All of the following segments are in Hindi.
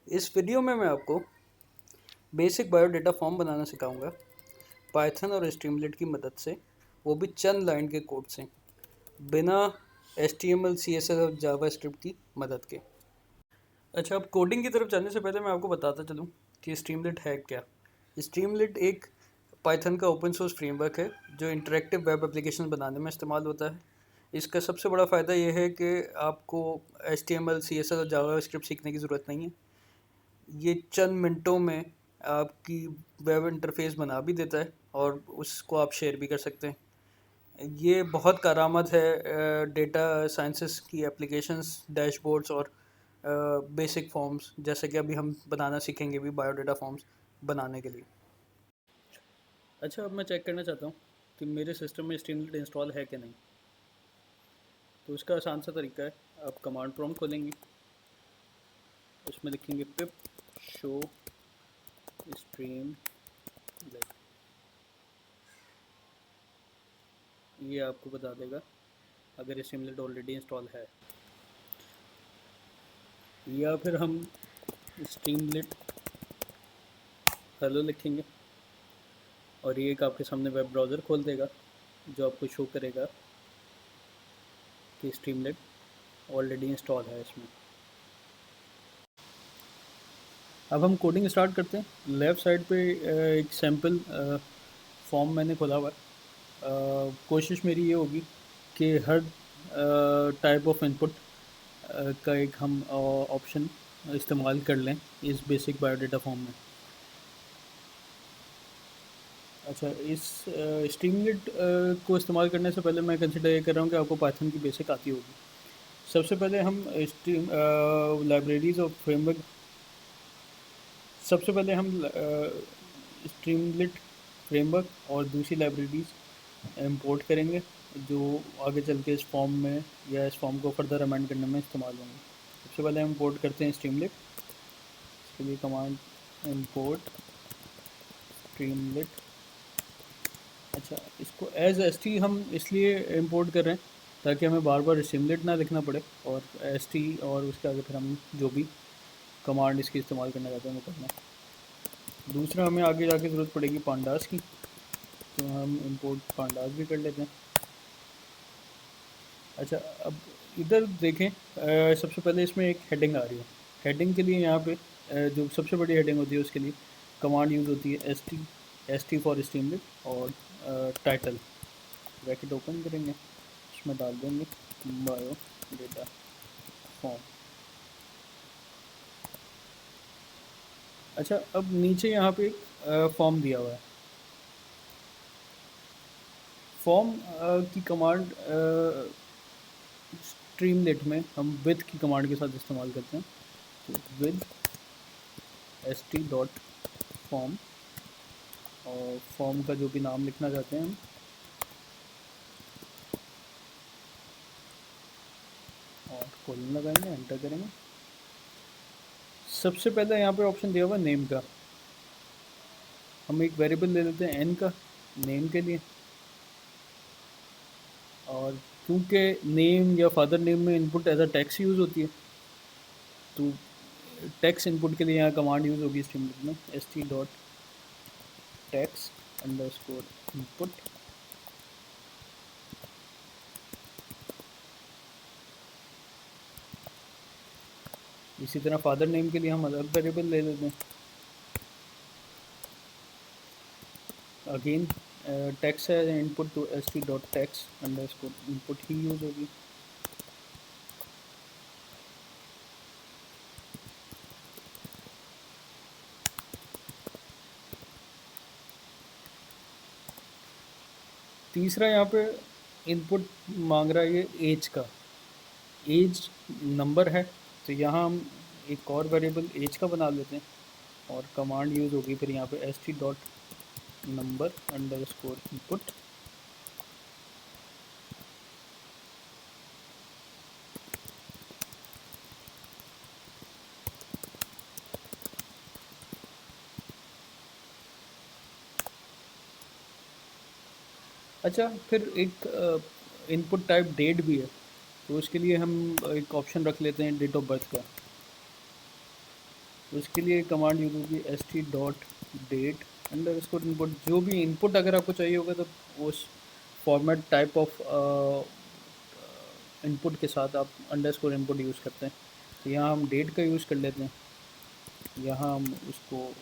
इस वीडियो में मैं आपको बेसिक बायोडाटा फॉर्म बनाना सिखाऊंगा पाइथन और स्ट्रीमलीट की मदद से, वो भी चंद लाइन के कोड से, बिना HTML CSS और जावास्क्रिप्ट की मदद के। अच्छा, अब कोडिंग की तरफ जाने से पहले मैं आपको बताता चलूँ कि स्ट्रीमलीट है क्या। स्ट्रीमलीट एक पाइथन का ओपन सोर्स फ्रेमवर्क है जो इंटरेक्टिव वेब एप्लीकेशन बनाने में इस्तेमाल होता है। इसका सबसे बड़ा फ़ायदा यह है कि आपको HTML CSS और जावास्क्रिप्ट सीखने की ज़रूरत नहीं है। ये चंद मिनटों में आपकी वेब इंटरफेस बना भी देता है और उसको आप शेयर भी कर सकते हैं। ये बहुत कारआमद है डेटा साइंसेस की एप्लीकेशंस, डैशबोर्ड्स और बेसिक फॉर्म्स, जैसे कि अभी हम बनाना सीखेंगे भी बायोडाटा फॉर्म्स बनाने के लिए। अच्छा, अब मैं चेक करना चाहता हूँ कि मेरे सिस्टम में स्ट्रीमलीट इंस्टॉल है कि नहीं। तो इसका आसान सा तरीका है, आप कमांड प्रॉम्प्ट खोलेंगे, उसमें लिखेंगे पिप शो स्ट्रीमलीट। ये आपको बता देगा अगर स्ट्रीमलीट ऑलरेडी इंस्टॉल है, या फिर हम स्ट्रीमलीट हेलो लिखेंगे और ये एक आपके सामने वेब ब्राउज़र खोल देगा जो आपको शो करेगा कि स्ट्रीमलीट ऑलरेडी इंस्टॉल है इसमें। अब हम कोडिंग स्टार्ट करते हैं। लेफ़्ट साइड पे एक सैम्पल फॉर्म मैंने खोला हुआ है। कोशिश मेरी ये होगी कि हर टाइप ऑफ इनपुट का एक हम ऑप्शन इस्तेमाल कर लें इस बेसिक बायोडाटा फॉर्म में। अच्छा, इस स्ट्रीमलीट को इस्तेमाल करने से पहले मैं कंसिडर ये कर रहा हूँ कि आपको पाइथन की बेसिक आती होगी। सबसे पहले हम लाइब्रेरीज और फ्रेमवर्क सबसे पहले हम स्ट्रीमलीट फ्रेमवर्क और दूसरी लाइब्रेरीज इंपोर्ट करेंगे जो आगे चल के इस फॉर्म में या इस फॉर्म को फर्दर अमेंड करने में इस्तेमाल होंगे। सबसे पहले हम इंपोर्ट करते हैं स्ट्रीमलीट। इसके लिए कमांड इंपोर्ट स्ट्रीमलीट। अच्छा, इसको एज st हम इसलिए इंपोर्ट कर रहे हैं ताकि हमें बार बार स्ट्रीमलीट ना लिखना पड़े और st और उसके आगे फिर हम जो भी कमांड इसकी इस्तेमाल करना चाहते हैं वो करना है। दूसरा, हमें आगे जाके ज़रूरत पड़ेगी पांडास की, तो हम इंपोर्ट पांडास भी कर लेते हैं। अच्छा, अब इधर देखें, सबसे पहले इसमें एक हेडिंग आ रही है। हेडिंग के लिए यहाँ पे जो सबसे बड़ी हेडिंग होती है उसके लिए कमांड यूज़ होती है st फॉर स्ट्रीमलीट और टाइटल ब्रैकेट ओपन करेंगे, उसमें डाल देंगे बायोडाटा फॉर्म। अच्छा, अब नीचे यहाँ पे एक फॉर्म दिया हुआ है। फॉर्म की कमांड स्ट्रीमलीट में हम विद की कमांड के साथ इस्तेमाल करते हैं। तो विद st डॉट फॉर्म, और फॉर्म का जो भी नाम लिखना चाहते हैं हम, और कोलन लगाएंगे, एंटर करेंगे। सबसे पहले यहाँ पे ऑप्शन दिया हुआ नेम का, हम एक वेरिएबल ले लेते हैं n का नेम के लिए। और क्योंकि नेम या फादर नेम में input as a text use होती है, तो टेक्स्ट इनपुट के लिए यहाँ कमांड यूज़ होगी स्ट्रीमलीट में st dot text underscore input. इसी तरह फादर नेम के लिए हम अलग वेरिएबल ले लेते हैं। अगेन टेक्स्ट है इनपुट, तो st dot text underscore input ही यूज़ होगी। तीसरा यहाँ पे इनपुट मांग रहा है ये एज का, एज नंबर है, तो यहाँ हम एक और वेरिएबल एज का बना लेते हैं और कमांड यूज़ होगी फिर यहाँ पे st dot number underscore input. अच्छा, फिर एक इनपुट टाइप डेट भी है, तो उसके लिए हम एक ऑप्शन रख लेते हैं डेट ऑफ बर्थ का। तो उसके लिए कमांड यूज़ होगी st.date अंडरस्कोर इनपुट। जो भी इनपुट अगर आपको चाहिए होगा तो उस फॉर्मेट टाइप ऑफ इनपुट के साथ आप अंडरस्कोर इनपुट यूज़ करते हैं। तो यहाँ हम डेट का यूज़ कर लेते हैं, यहाँ हम उसको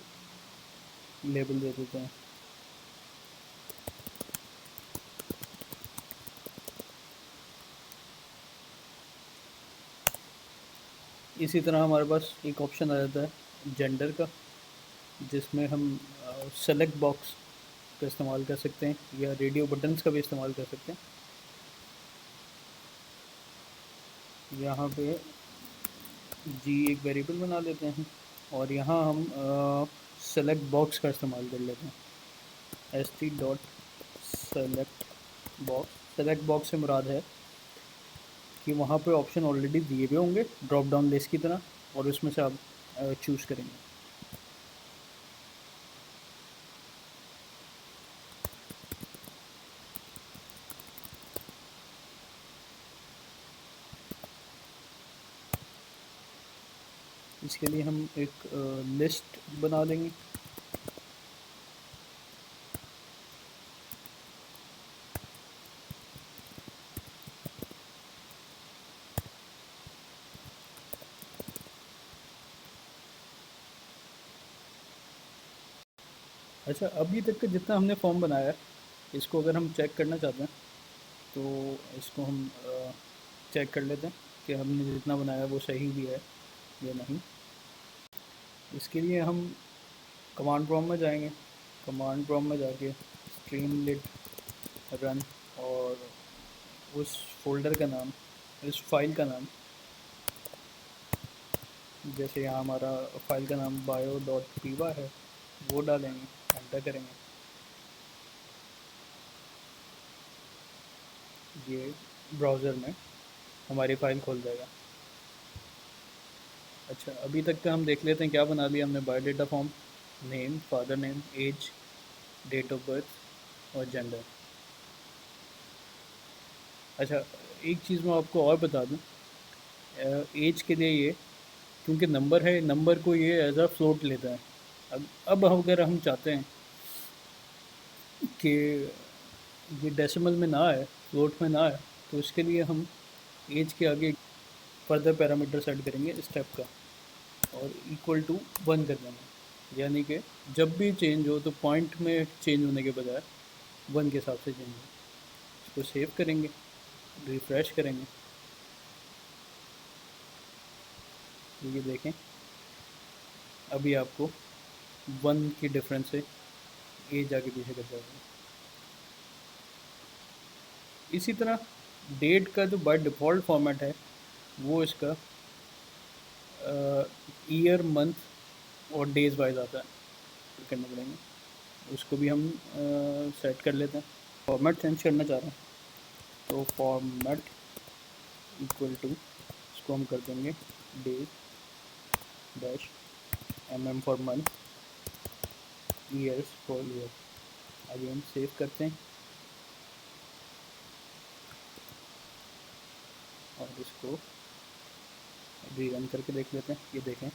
लेबल दे देते हैं। इसी तरह हमारे पास एक ऑप्शन आ जाता है जेंडर का, जिसमें हम सेलेक्ट बॉक्स का इस्तेमाल कर सकते हैं या रेडियो बटन्स का भी इस्तेमाल कर सकते हैं। यहाँ पे जी एक वेरिएबल बना लेते हैं और यहाँ हम सेलेक्ट बॉक्स का इस्तेमाल कर लेते हैं st.सेलेक्ट बॉक्स। सेलेक्ट बॉक्स से मुराद है कि वहाँ पे ऑप्शन ऑलरेडी दिए हुए होंगे ड्रॉप डाउन लिस्ट की तरह, और उसमें से आप चूज़ करेंगे। इसके लिए हम एक लिस्ट बना लेंगे। अच्छा, अभी तक का जितना हमने फॉर्म बनाया है, इसको अगर हम चेक करना चाहते हैं तो इसको हम चेक कर लेते हैं कि हमने जितना बनाया वो सही भी है या नहीं। इसके लिए हम कमांड प्रॉम्प्ट में जाएंगे, कमांड प्रॉम्प्ट में जाके स्ट्रीमलिट रन, और उस फोल्डर का नाम, इस फाइल का नाम, जैसे यहाँ हमारा फाइल का नाम bio.py है, वो डालेंगे, एंटर करेंगे। ये ब्राउज़र में हमारी फ़ाइल खोल जाएगा। अच्छा, अभी तक का हम देख लेते हैं क्या बना लिया हमने। Biodata form, name, father name, age, date of birth और जेंडर। अच्छा, एक चीज़ मैं आपको और बता दूं, एज के लिए ये, क्योंकि नंबर है, नंबर को ये एज अ फ्लोट लेता है। अब अगर हम चाहते हैं कि ये डेसिमल में ना आए, फ्लोट में ना आए, तो इसके लिए हम एज के आगे फर्दर पैरामीटर सेट करेंगे स्टेप का, और इक्वल टू 1 कर देंगे। यानी कि जब भी चेंज हो तो पॉइंट में चेंज होने के बजाय 1 के हिसाब से चेंज हो। इसको सेव करेंगे, रिफ़्रेश करेंगे, तो ये देखें अभी आपको 1 की डिफरेंस से एज आगे पीछे कर जाएगा। इसी तरह डेट का जो बाय डिफ़ॉल्ट फॉर्मेट है वो इसका ईयर, मंथ और डेज़ वाइज आता है, करने पड़ेंगे। उसको भी हम सेट कर लेते हैं। फॉर्मेट चेंज करना चाह रहे हैं तो फॉर्मेट इक्वल टू, इसको हम कर देंगे days dash mm for month, years for year. Again save करते हैं और इसको री रन करके देख लेते हैं। ये देखें,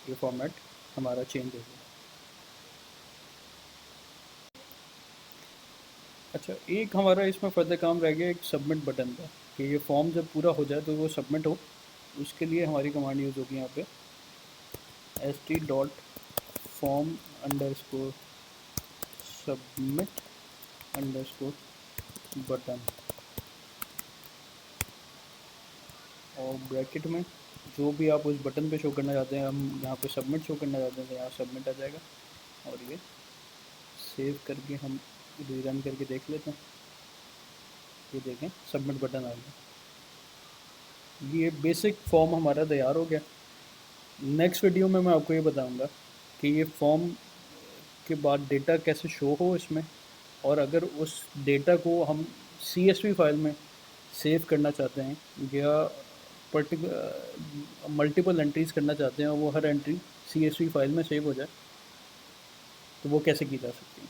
ये फॉर्मेट हमारा चेंज हो गया। अच्छा, एक हमारा इसमें फर्दर काम रह गया एक सबमिट बटन का, कि ये फॉर्म जब पूरा हो जाए तो वो सबमिट हो। उसके लिए हमारी कमांड यूज़ होगी यहाँ पे st.form underscore submit underscore button, और ब्रैकेट में जो भी आप उस बटन पे शो करना चाहते हैं, हम यहाँ पे सबमिट शो करना चाहते हैं तो यहाँ सबमिट आ जाएगा। और ये सेव करके हम रीरन करके देख लेते हैं। ये देखें, सबमिट बटन आ गया। ये बेसिक फॉर्म हमारा तैयार हो गया। नेक्स्ट वीडियो में मैं आपको ये बताऊंगा कि ये फॉर्म के बाद डेटा कैसे शो हो इसमें, और अगर उस डेटा को हम CSV फाइल में सेव करना चाहते हैं या मल्टीपल एंट्रीज़ करना चाहते हैं और वो हर एंट्री CSV फाइल में सेव हो जाए, तो वो कैसे की जा सकती है।